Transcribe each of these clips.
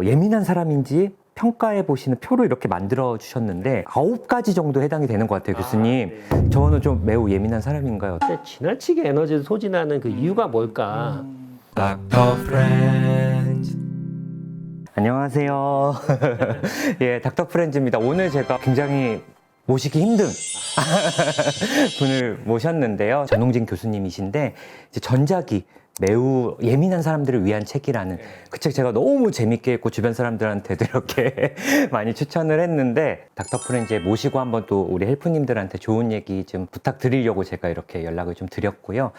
예민한 사람인지 평가해 보시는 표를 이렇게 만들어 주셨는데 9가지 정도 해당이 되는 것 같아요, 교수님. 네. 저는 좀 매우 예민한 사람인가요? 근데 지나치게 에너지를 소진하는 그 이유가 뭘까? Dr. Friend. 안녕하세요. 예, 닥터 프렌즈입니다. 오늘 제가 굉장히 모시기 힘든 분을 모셨는데요. 전홍진 교수님이신데 이제 전작이 매우 예민한 사람들을 위한 책이라는 그 책 제가 너무 재밌게 읽고 주변 사람들한테도 이렇게 많이 추천을 했는데 닥터 프렌즈에 모시고 한번 또 우리 헬프님들한테 좋은 얘기 좀 부탁드리려고 제가 이렇게 연락을 좀 드렸고요.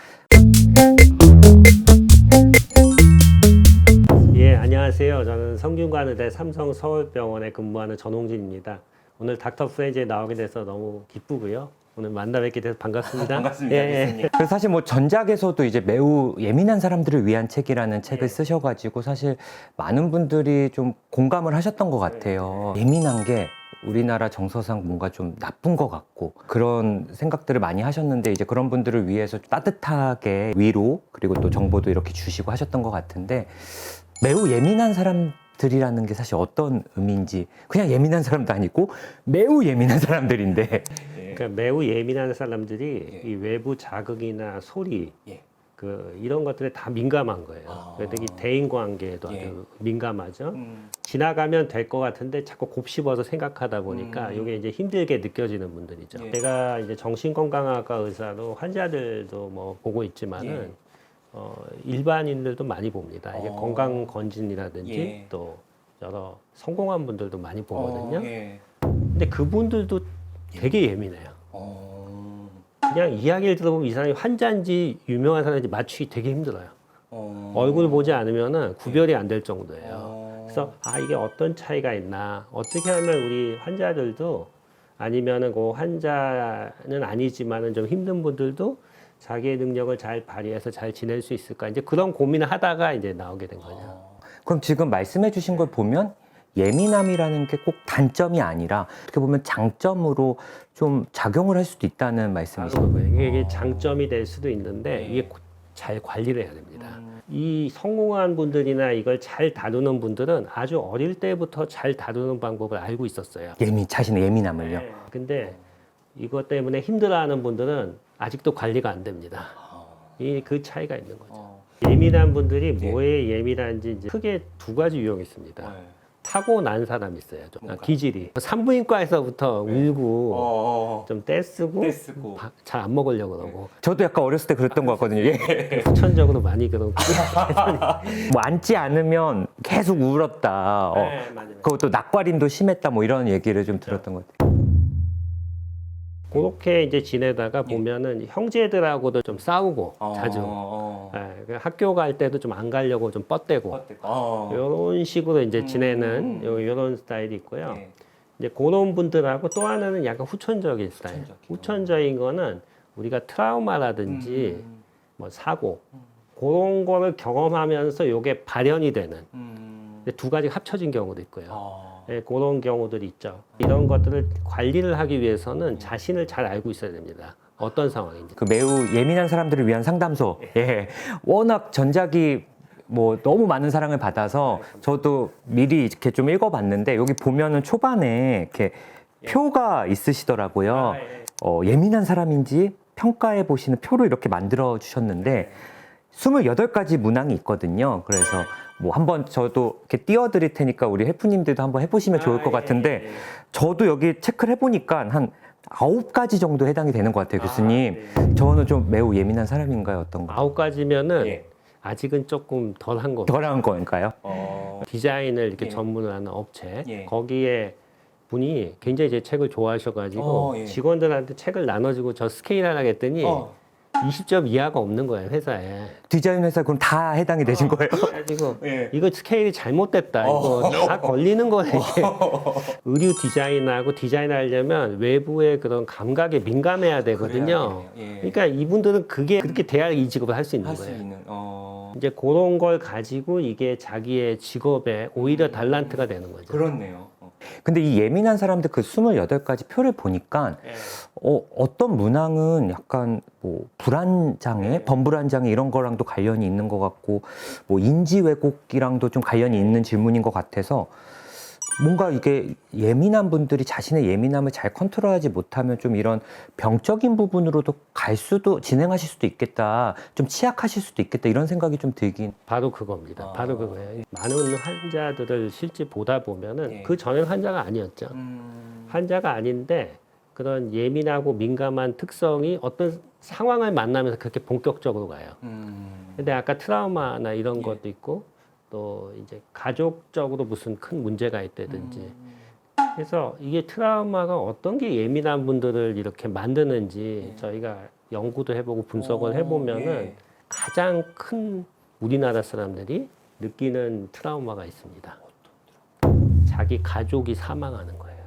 예, 안녕하세요. 저는 성균관의대 삼성서울병원에 근무하는 전홍진입니다. 오늘 닥터 프렌즈에 나오게 돼서 너무 기쁘고요. 오늘 만나 뵙게 돼서 반갑습니다. 반갑습니다, 예, 교수님. 그래서 사실 뭐 전작에서도 이제 매우 예민한 사람들을 위한 책이라는 책을 예. 쓰셔가지고 사실 많은 분들이 좀 공감을 하셨던 것 같아요. 예민한 게 우리나라 정서상 뭔가 좀 나쁜 것 같고 그런 생각들을 많이 하셨는데 이제 그런 분들을 위해서 따뜻하게 위로 그리고 또 정보도 이렇게 주시고 하셨던 것 같은데 매우 예민한 사람들이라는 게 사실 어떤 의미인지 그냥 예민한 사람도 아니고 매우 예민한 사람들인데 그러니까 매우 예민한 사람들이 이 외부 자극이나 소리 그 이런 것들에 다 민감한 거예요. 그래서 특히 대인 관계에도 아주 민감하죠. 지나가면 될 것 같은데 자꾸 곱씹어서 생각하다 보니까 이게 이제 힘들게 느껴지는 분들이죠. 제가 이제 정신건강학과 의사로 환자들도 뭐 보고 있지만은 일반인들도 많이 봅니다. 이게 건강검진이라든지 또 여러 성공한 분들도 많이 보거든요. 근데 그분들도 되게 예민해요. 그냥 이야기를 들어보면 이 사람이 환자인지 유명한 사람인지 맞추기 되게 힘들어요. 얼굴 보지 않으면은 구별이 안 될 정도예요. 그래서 이게 어떤 차이가 있나 어떻게 하면 우리 환자들도 아니면은 그 환자는 아니지만은 좀 힘든 분들도 자기의 능력을 잘 발휘해서 잘 지낼 수 있을까 이제 그런 고민을 하다가 이제 나오게 된 거죠. 그럼 지금 말씀해 주신 걸 보면 예민함이라는 게 꼭 단점이 아니라 어떻게 보면 장점으로 좀 작용을 할 수도 있다는 말씀이시죠? 이게 장점이 될 수도 있는데 이게 잘 관리를 해야 됩니다. 이 성공한 분들이나 이걸 잘 다루는 분들은 아주 어릴 때부터 잘 다루는 방법을 알고 있었어요. 자신의 예민함을요? 근데 이것 때문에 힘들어하는 분들은 아직도 관리가 안 됩니다. 그 차이가 있는 거죠. 예민한 분들이 뭐에 예민한지 이제 크게 두 가지 유형이 있습니다. 타고난 사람이 있어요. 좀 기질이 산부인과에서부터 울고 좀 떼쓰고 잘 안 먹으려고 그러고 저도 약간 어렸을 때 그랬던 것 같거든요. 예. 후천적으로 많이 그러고 뭐 앉지 않으면 계속 울었다. 맞아요. 그것도 낙과림도 심했다. 뭐 이런 얘기를 좀 들었던 것 같아요. 그렇게 이제 지내다가 보면은 형제들하고도 좀 싸우고 자주 그 학교 갈 때도 좀 안 가려고 좀 뻗대고 이런 식으로 이제 지내는 이런 스타일이 있고요. 이제 그런 분들하고 또 하나는 약간 후천적인 스타일. 후천적인 거는 우리가 트라우마라든지 뭐 사고 그런 거를 경험하면서 이게 발현이 되는 두 가지가 합쳐진 경우도 있고요. 그런 경우들이 있죠. 이런 것들을 관리를 하기 위해서는 자신을 잘 알고 있어야 됩니다. 어떤 상황인지. 그 매우 예민한 사람들을 위한 상담소. 워낙 전작이 뭐 너무 많은 사랑을 받아서 저도 미리 이렇게 좀 읽어봤는데 여기 보면은 초반에 이렇게 표가 있으시더라고요. 예민한 사람인지 평가해 보시는 표를 이렇게 만들어 주셨는데 28가지 문항이 있거든요. 그래서 뭐 한번 저도 이렇게 띄워드릴 테니까 우리 헬프님들도 한번 해보시면 좋을 것 같은데 저도 여기 체크를 해보니까 한 9가지 정도 해당이 되는 것 같아요, 교수님. 저는 좀 매우 예민한 사람인가요, 어떤가요? 9가지면은 아직은 조금 덜한 거. 덜한 건가요? 디자인을 이렇게 전문을 하는 업체 거기에 분이 굉장히 제 책을 좋아하셔가지고 직원들한테 책을 나눠주고 저 스케일 하라 했더니 20점 이하가 없는 거예요, 회사에. 디자인 회사 그럼 다 해당이 되신 거예요? 그래가지고 이거 스케일이 잘못됐다. 이거 다 걸리는 거예요. 이게. 의류 디자인하고 디자인하려면 외부의 그런 감각에 민감해야 되거든요. 그러니까 이분들은 그게 그렇게 돼야 이 직업을 할 수 있는 거예요. 이제 그런 걸 가지고 이게 자기의 직업에 오히려 달란트가 되는 거죠. 그렇네요. 근데 이 예민한 사람들 그 28가지 표를 보니까 어떤 문항은 약간 뭐 불안장애, 범불안장애 이런 거랑도 관련이 있는 것 같고 뭐 인지 왜곡이랑도 좀 관련이 있는 질문인 것 같아서 뭔가 이게 예민한 분들이 자신의 예민함을 잘 컨트롤하지 못하면 좀 이런 병적인 부분으로도 진행하실 수도 있겠다, 좀 취약하실 수도 있겠다 이런 생각이 좀 들긴. 바로 그겁니다. 바로 그거예요. 많은 환자들을 실제 보다 보면은 예. 그 전엔 환자가 아니었죠. 환자가 아닌데 그런 예민하고 민감한 특성이 어떤 상황을 만나면서 그렇게 본격적으로 가요. 근데 아까 트라우마나 이런 것도 있고 또 이제 가족적으로 무슨 큰 문제가 있다든지 그래서 이게 트라우마가 어떤 게 예민한 분들을 이렇게 만드는지 저희가 연구도 해보고 분석을 해보면은 가장 큰 우리나라 사람들이 느끼는 트라우마가 있습니다. 자기 가족이 사망하는 거예요.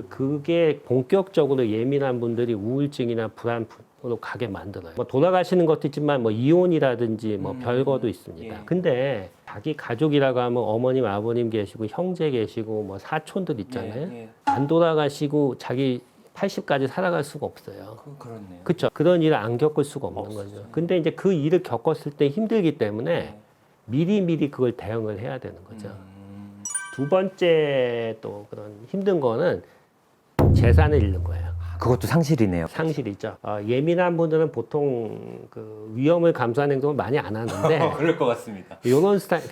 그게 본격적으로 예민한 분들이 우울증이나 불안으로 가게 만들어요. 뭐 돌아가시는 것도 있지만 뭐 이혼이라든지 뭐 별거도 있습니다. 근데 자기 가족이라고 하면 어머님, 아버님 계시고 형제 계시고 뭐 사촌들 있잖아요. 안 돌아가시고 자기 80까지 살아갈 수가 없어요. 그렇네요. 그렇죠. 그런 일을 안 겪을 수가 없는 거죠. 근데 이제 그 일을 겪었을 때 힘들기 때문에 미리 그걸 대응을 해야 되는 거죠. 두 번째 또 그런 힘든 거는 재산을 잃는 거예요. 그것도 상실이네요. 상실이죠. 예민한 분들은 보통 그 위험을 감수하는 행동을 많이 안 하는데 그럴 것 같습니다. 이런 스타일,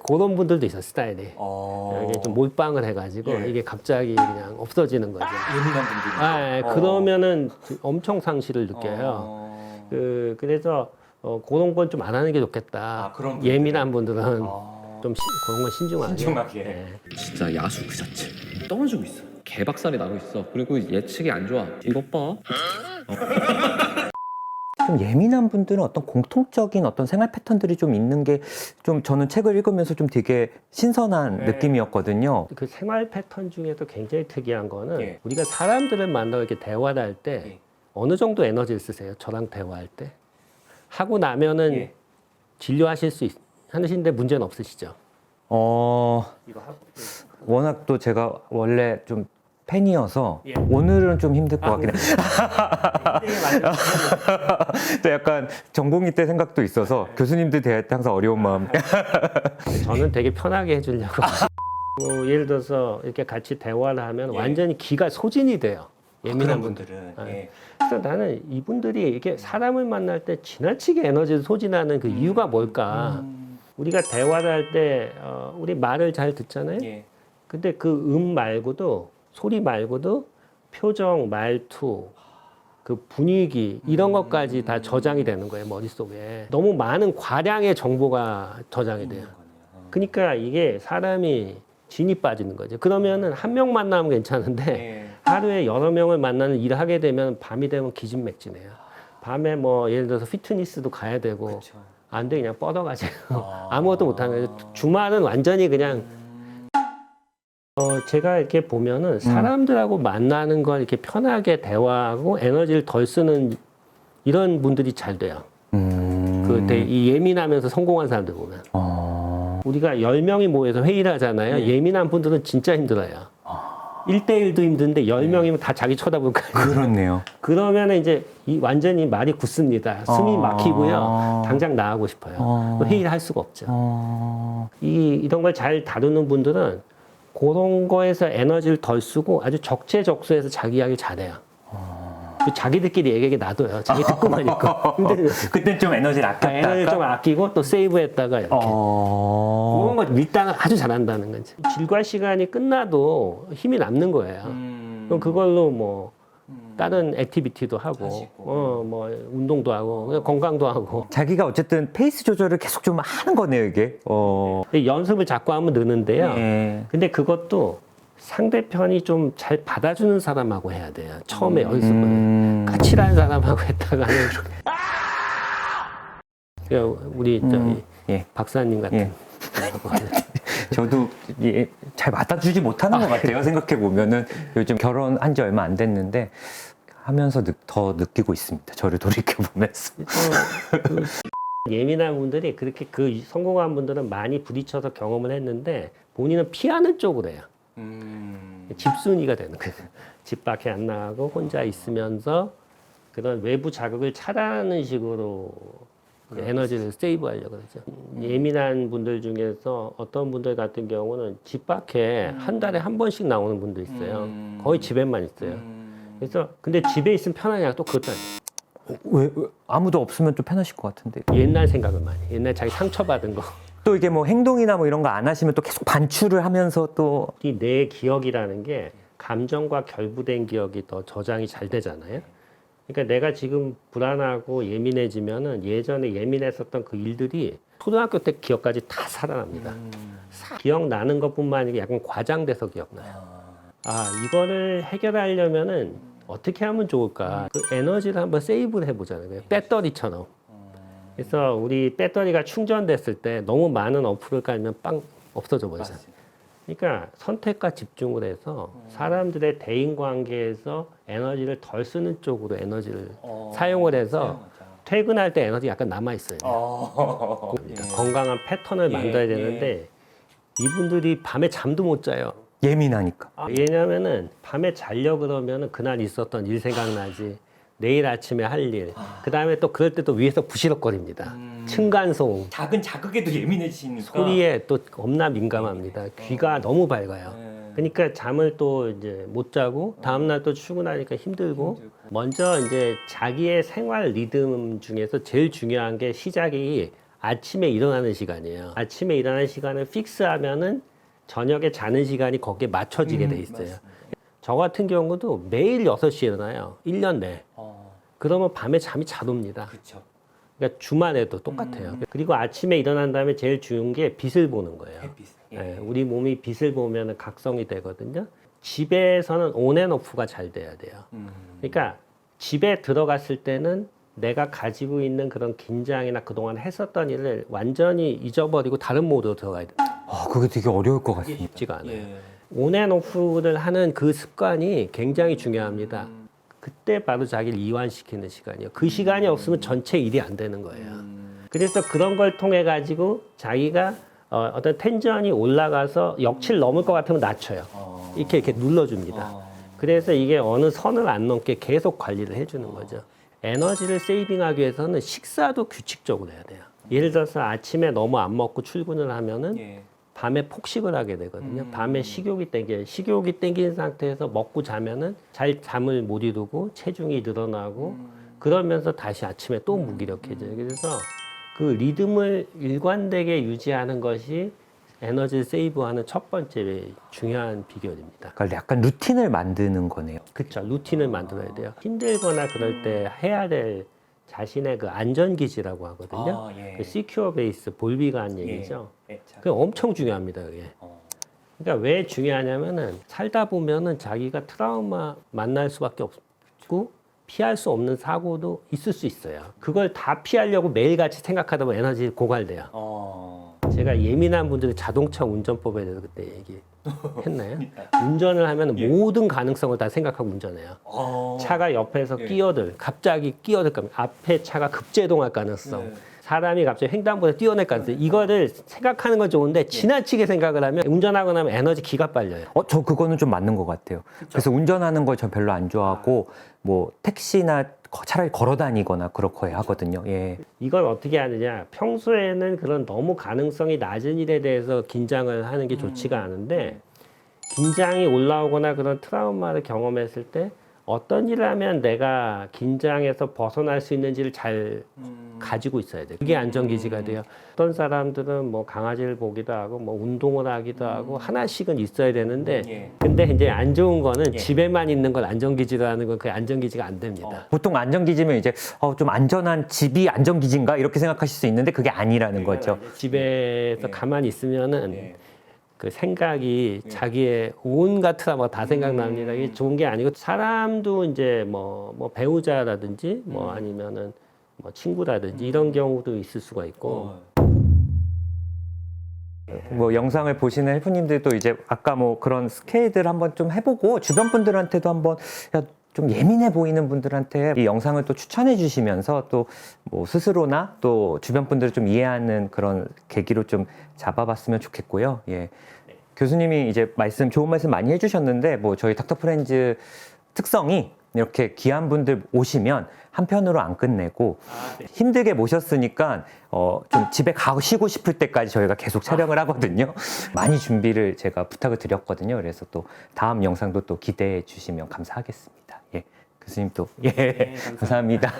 그런 분들도 있어 스타일이. 어... 이게 좀 몰빵을 해가지고 이게 갑자기 그냥 없어지는 거죠. 예민한 분들이. 그러면은 엄청 상실을 느껴요. 그래서 그런 건 좀 안 하는 게 좋겠다. 그런 분들은? 예민한 분들은 좀 그런 건 신중하게. 신중하게. 진짜 야수 그 자체. 떨어지고 있어. 개박살이 나고 있어. 그리고 예측이 안 좋아. 이것 봐. 좀 예민한 분들은 어떤 공통적인 어떤 생활 패턴들이 좀 있는 게 좀 저는 책을 읽으면서 좀 되게 신선한 느낌이었거든요. 그 생활 패턴 중에도 굉장히 특이한 거는 우리가 사람들을 만나고 이렇게 대화를 할 때 어느 정도 에너지를 쓰세요? 저랑 대화할 때 하고 나면은 하시는데 문제는 없으시죠? 워낙 또 제가 원래 좀 팬이어서 오늘은 좀 힘들 것 같긴 해요. 또 약간 전공의 때 생각도 있어서 교수님들 대할 때 항상 어려운 마음. 저는 되게 편하게 해주려고. 예를 들어서 이렇게 같이 대화를 하면 완전히 기가 소진이 돼요. 예민한 분들은. 그래서 나는 이분들이 이렇게 사람을 만날 때 지나치게 에너지를 소진하는 그 이유가 뭘까? 우리가 대화를 할 때 우리 말을 잘 듣잖아요. 근데 그 말고도 소리 말고도 표정, 말투, 그 분위기 이런 것까지 다 저장이 되는 거예요, 머릿속에. 너무 많은 과량의 정보가 저장이 돼요. 그러니까 이게 사람이 진이 빠지는 거죠. 그러면은 한 명 만나면 괜찮은데 하루에 여러 명을 만나는 일을 하게 되면 밤이 되면 기진맥진해요. 밤에 뭐 예를 들어서 피트니스도 가야 되고 안 돼, 그냥 뻗어가지고 아무것도 못하는 거예요. 주말은 완전히 그냥 제가 이렇게 보면은 사람들하고 만나는 걸 이렇게 편하게 대화하고 에너지를 덜 쓰는 이런 분들이 잘 돼요. 이 예민하면서 성공한 사람들 보면. 우리가 10명이 모여서 회의를 하잖아요. 예민한 분들은 진짜 힘들어요. 1대1도 힘든데 10명이면 다 자기 쳐다볼 거예요. 그렇네요. 그러면 이제 완전히 말이 굳습니다. 숨이 막히고요. 당장 나가고 싶어요. 회의를 할 수가 없죠. 이런 걸 잘 다루는 분들은 그런 거에서 에너지를 덜 쓰고 아주 적재적소에서 자기 이야기 잘해요. 자기들끼리 얘기하게 놔둬요. 자기 듣고만 있고. 근데 그땐 좀 에너지를 아꼈다가 에너지를 좀 아끼고 또 세이브했다가 이렇게. 그런 거 밀당을 아주 잘한다는 거지. 질과 시간이 끝나도 힘이 남는 거예요. 그럼 그걸로 뭐 다른 액티비티도 하고, 뭐 운동도 하고, 건강도 하고. 자기가 어쨌든 페이스 조절을 계속 좀 하는 거네요, 이게. 연습을 자꾸 하면 느는데요. 근데 그것도 상대편이 좀 잘 받아주는 사람하고 해야 돼요. 처음에 연습을. 까칠한 사람하고 했다가는. 우리 박사님 같은. 저도 잘 받아주지 못하는 것 같아요. 생각해보면은 요즘 결혼한 지 얼마 안 됐는데 하면서 더 느끼고 있습니다. 저를 돌이켜보면서. 예민한 분들이 그렇게 성공한 분들은 많이 부딪혀서 경험을 했는데 본인은 피하는 쪽으로 해요. 집순이가 되는 거예요. 집 밖에 안 나가고 혼자 있으면서 그런 외부 자극을 차단하는 식으로 에너지를 세이브하려고 그러죠. 예민한 분들 중에서 어떤 분들 같은 경우는 집 밖에 한 달에 한 번씩 나오는 분도 있어요. 거의 집에만 있어요. 그래서 근데 집에 있으면 편하냐 또 그것도 아니에요. 왜 아무도 없으면 좀 편하실 것 같은데. 옛날 생각을 많이. 옛날 자기 상처받은 거. 또 이게 뭐 행동이나 뭐 이런 거 안 하시면 또 계속 반추를 하면서 또 이 내 기억이라는 게 감정과 결부된 기억이 더 저장이 잘 되잖아요. 그러니까 내가 지금 불안하고 예민해지면은 예전에 예민했었던 그 일들이 초등학교 때 기억까지 다 살아납니다. 기억나는 것뿐만 아니라 약간 과장돼서 기억나요. 이거를 해결하려면은 어떻게 하면 좋을까? 그 에너지를 한번 세이브를 해보자는 배터리처럼. 그래서 우리 배터리가 충전됐을 때 너무 많은 어플을 깔면 빵 없어져 버리잖아요. 그러니까 선택과 집중을 해서 사람들의 대인 관계에서 에너지를 덜 쓰는 쪽으로 에너지를 사용을 해서 퇴근할 때 에너지 약간 남아 있어요. 건강한 패턴을 만들어야 되는데 이분들이 밤에 잠도 못 자요. 예민하니까. 왜냐면은 밤에 자려 그러면은 그날 있었던 일 생각나지. 내일 아침에 할 일. 그 다음에 또 그럴 때 또 위에서 부시럭거립니다. 층간소음. 작은 자극에도 예민해지니까. 소리에 또 겁나 민감합니다. 귀가 너무 밝아요. 그러니까 잠을 또 이제 못 자고 다음날 또 출근하니까 힘들고. 먼저 이제 자기의 생활 리듬 중에서 제일 중요한 게 시작이 아침에 일어나는 시간이에요. 아침에 일어나는 시간을 픽스하면은 저녁에 자는 시간이 거기에 맞춰지게 돼 있어요. 저 같은 경우도 매일 6시에 일어나요. 1년 내. 그러면 밤에 잠이 잘 옵니다. 그러니까 주말에도 똑같아요. 그리고 아침에 일어난 다음에 제일 중요한 게 빛을 보는 거예요. 네, 우리 몸이 빛을 보면 각성이 되거든요. 집에서는 온앤오프가 잘 돼야 돼요. 그러니까 집에 들어갔을 때는 내가 가지고 있는 그런 긴장이나 그동안 했었던 일을 완전히 잊어버리고 다른 모드로 들어가야 돼요. 그게 되게 어려울 것 같습니다. 쉽지가 않아요. 온앤오프를 하는 그 습관이 굉장히 중요합니다. 그때 바로 자기를 이완시키는 시간이에요. 그 시간이 없으면 전체 일이 안 되는 거예요. 그래서 그런 걸 통해 가지고 자기가 어떤 텐션이 올라가서 역치를 넘을 것 같으면 낮춰요. 이렇게 눌러줍니다. 그래서 이게 어느 선을 안 넘게 계속 관리를 해주는 거죠. 에너지를 세이빙하기 위해서는 식사도 규칙적으로 해야 돼요. 예를 들어서 아침에 너무 안 먹고 출근을 하면은 밤에 폭식을 하게 되거든요. 밤에 식욕이 땡기는 상태에서 먹고 자면은 잘 잠을 못 이루고 체중이 늘어나고 그러면서 다시 아침에 또 무기력해져요. 그래서 그 리듬을 일관되게 유지하는 것이 에너지를 세이브하는 첫 번째 중요한 비결입니다. 그러니까 약간 루틴을 만드는 거네요. 그렇죠. 루틴을 만들어야 돼요. 힘들거나 그럴 때 해야 될 자신의 그 안전기지라고 하거든요. 그 시큐어 베이스, 볼비가 한 얘기죠. 그게 엄청 중요합니다. 그게. 그러니까 왜 중요하냐면은 살다 보면은 자기가 트라우마 만날 수밖에 없고 피할 수 없는 사고도 있을 수 있어요. 그걸 다 피하려고 매일같이 생각하다 보면 에너지 고갈돼요. 제가 예민한 분들의 자동차 운전법에 대해서 그때 얘기했나요? 운전을 하면 모든 가능성을 다 생각하고 운전해요. 차가 옆에서 갑자기 끼어들 겁니다. 앞에 차가 급제동할 가능성. 사람이 갑자기 횡단보도에 뛰어낼 가능성. 이거를 생각하는 건 좋은데 지나치게 생각을 하면 운전하고 나면 에너지 기가 빨려요. 저 그거는 좀 맞는 것 같아요. 그래서 운전하는 걸 저 별로 안 좋아하고 뭐 택시나 차라리 걸어 다니거나 그렇게 하거든요. 이걸 어떻게 하느냐. 평소에는 그런 너무 가능성이 낮은 일에 대해서 긴장을 하는 게 좋지가 않은데 긴장이 올라오거나 그런 트라우마를 경험했을 때 어떤 일을 하면 내가 긴장해서 벗어날 수 있는지를 잘 가지고 있어야 돼요. 그게 안전기지가 돼요. 어떤 사람들은 뭐 강아지를 보기도 하고 뭐 운동을 하기도 하고 하나씩은 있어야 되는데 근데 이제 안 좋은 거는 집에만 있는 걸 안전기지로 하는 건 그게 안전기지가 안 됩니다. 보통 안전기지면 이제 좀 안전한 집이 안전기지인가 이렇게 생각하실 수 있는데 그게 아니라는 거죠. 집에서 가만히 있으면은 그 생각이 자기의 온갖 트라우마가 다 생각납니다. 이게 좋은 게 아니고 사람도 이제 뭐 배우자라든지 뭐 아니면은 뭐 친구라든지 이런 경우도 있을 수가 있고 뭐 영상을 보시는 헬프님들도 이제 아까 뭐 그런 스케일들 한번 좀 해보고 주변 분들한테도 한번 좀 예민해 보이는 분들한테 이 영상을 또 추천해 주시면서 또 뭐 스스로나 또 주변 분들을 좀 이해하는 그런 계기로 좀 잡아봤으면 좋겠고요. 교수님이 이제 좋은 말씀 많이 해주셨는데 뭐 저희 닥터 프렌즈 특성이 이렇게 귀한 분들 오시면 한편으로 안 끝내고 힘들게 모셨으니까 좀 집에 가시고 싶을 때까지 저희가 계속 촬영을 하거든요. 많이 준비를 제가 부탁을 드렸거든요. 그래서 또 다음 영상도 또 기대해 주시면 감사하겠습니다. 예, 교수님 또 예, 감사합니다.